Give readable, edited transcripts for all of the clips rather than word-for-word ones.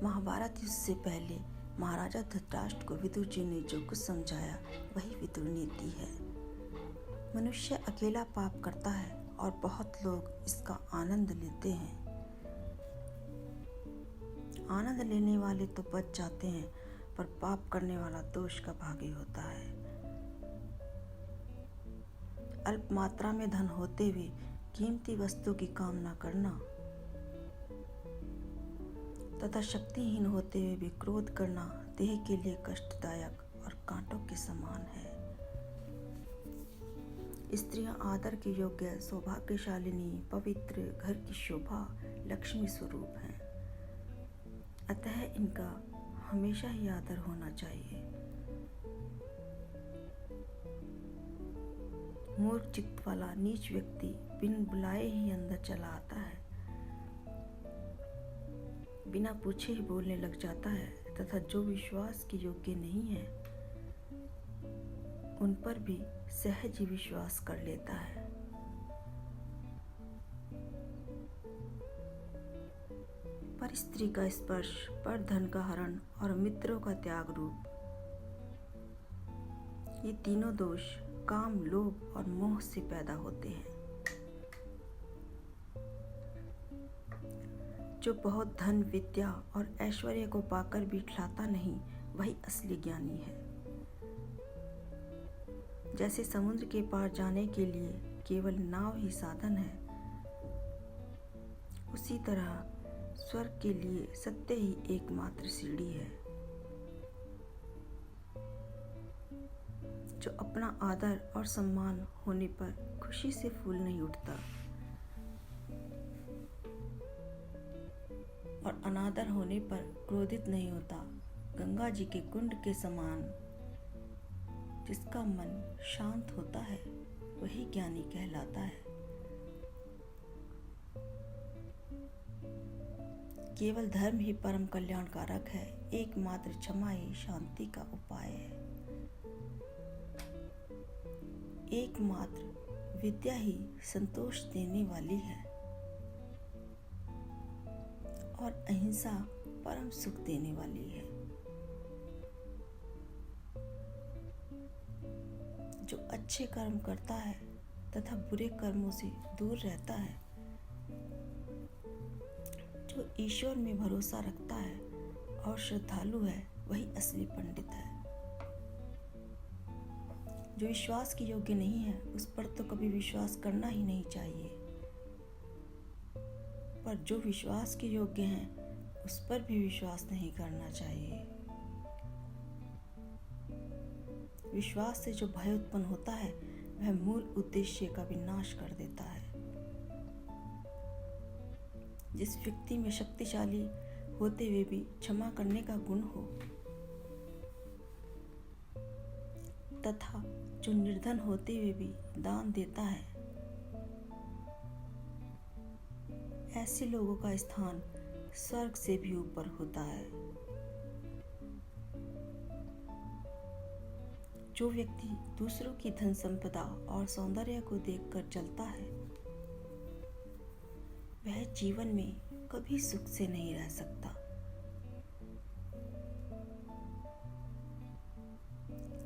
महाभारत युद्ध से पहले महाराजा धृतराष्ट्र को विदुर जी ने जो कुछ समझाया वही विदुर नीति है। मनुष्य अकेला पाप करता है और बहुत लोग इसका आनंद लेते हैं। आनंद लेने वाले तो बच जाते हैं, पर पाप करने वाला दोष का भागी होता है। अल्प मात्रा में धन होते हुए कीमती वस्तु की कामना करना तथा शक्तिहीन होते हुए भी क्रोध करना देह के लिए कष्टदायक और कांटों के समान है। स्त्रियां आदर के योग्य, सौभाग्यशालिनी, पवित्र, घर की शोभा, लक्ष्मी स्वरूप हैं। अतः इनका हमेशा ही आदर होना चाहिए। मूर्ख चित्त वाला नीच व्यक्ति बिन बुलाए ही अंदर चला आता है, बिना पूछे ही बोलने लग जाता है तथा जो विश्वास के योग्य नहीं है उन पर भी सहज ही विश्वास कर लेता है। पर स्त्री का स्पर्श, पर धन का हरण और मित्रों का त्याग रूप, ये तीनों दोष काम, लोभ और मोह से पैदा होते हैं। जो बहुत धन, विद्या और ऐश्वर्य को पाकर भी इठलाता नहीं, वही असली ज्ञानी है। जैसे समुद्र के पार जाने के लिए केवल नाव ही साधन है, उसी तरह स्वर्ग के लिए सत्य ही एकमात्र सीढ़ी है। जो अपना आदर और सम्मान होने पर खुशी से फूल नहीं उठता और अनादर होने पर क्रोधित नहीं होता, गंगा जी के कुंड के समान जिसका मन शांत होता है वही ज्ञानी कहलाता है। केवल धर्म ही परम कल्याणकारक है, एकमात्र क्षमा ही शांति का उपाय है। एकमात्र विद्या ही संतोष देने वाली है और अहिंसा परम सुख देने वाली है। जो अच्छे कर्म करता है तथा बुरे कर्मों से दूर रहता है, जो ईश्वर में भरोसा रखता है और श्रद्धालु है, वही असली पंडित है। जो विश्वास के योग्य नहीं है उस पर तो कभी विश्वास करना ही नहीं चाहिए, पर जो विश्वास के योग्य हैं उस पर भी विश्वास नहीं करना चाहिए। विश्वास से जो भय उत्पन्न होता है वह मूल उद्देश्य का विनाश कर देता है। जिस व्यक्ति में शक्तिशाली होते हुए भी क्षमा करने का गुण हो तथा जो निर्धन होते हुए भी दान देता है, ऐसे लोगों का स्थान स्वर्ग से भी ऊपर होता है। जो व्यक्ति दूसरों की धन संपदा और सौंदर्य को देखकर चलता है वह जीवन में कभी सुख से नहीं रह सकता।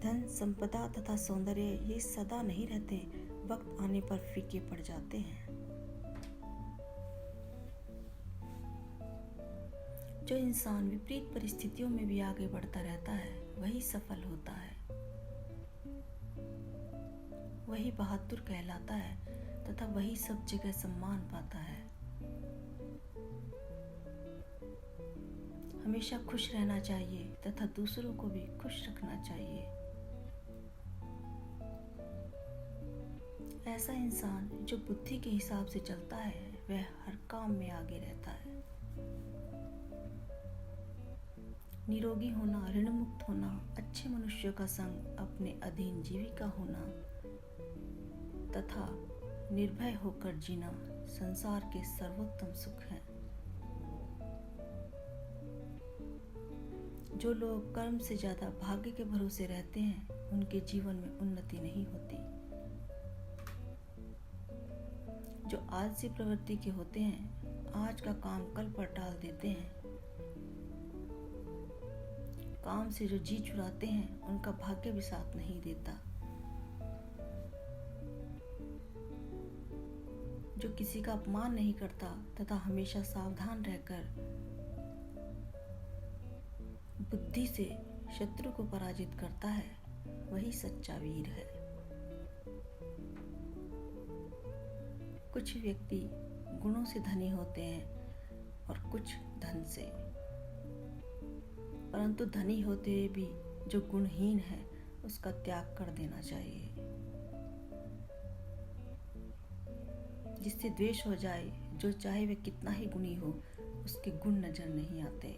धन, संपदा तथा सौंदर्य ये सदा नहीं रहते, वक्त आने पर फीके पड़ जाते हैं। जो इंसान विपरीत परिस्थितियों में भी आगे बढ़ता रहता है वही सफल होता है, वही बहादुर कहलाता है तथा वही सब जगह सम्मान पाता है। हमेशा खुश रहना चाहिए तथा दूसरों को भी खुश रखना चाहिए। ऐसा इंसान जो बुद्धि के हिसाब से चलता है वह हर काम में आगे रहता है। निरोगी होना, ऋण मुक्त होना, अच्छे मनुष्यों का संग, अपने अधीन जीविका होना तथा निर्भय होकर जीना संसार के सर्वोत्तम सुख हैं। जो लोग कर्म से ज्यादा भाग्य के भरोसे रहते हैं उनके जीवन में उन्नति नहीं होती। जो आलसी प्रवृत्ति के होते हैं, आज का काम कल पर टाल देते हैं, काम से जो जी चुराते हैं उनका भाग्य भी साथ नहीं देता। जो किसी का अपमान नहीं करता तथा हमेशा सावधान रहकर बुद्धि से शत्रु को पराजित करता है, वही सच्चा वीर है। कुछ व्यक्ति गुणों से धनी होते हैं और कुछ धन से, परंतु धनी होते हुए भी जो गुणहीन है उसका त्याग कर देना चाहिए। जिससे द्वेष हो जाए, जो चाहे वह कितना ही गुणी हो, उसके गुण नजर नहीं आते।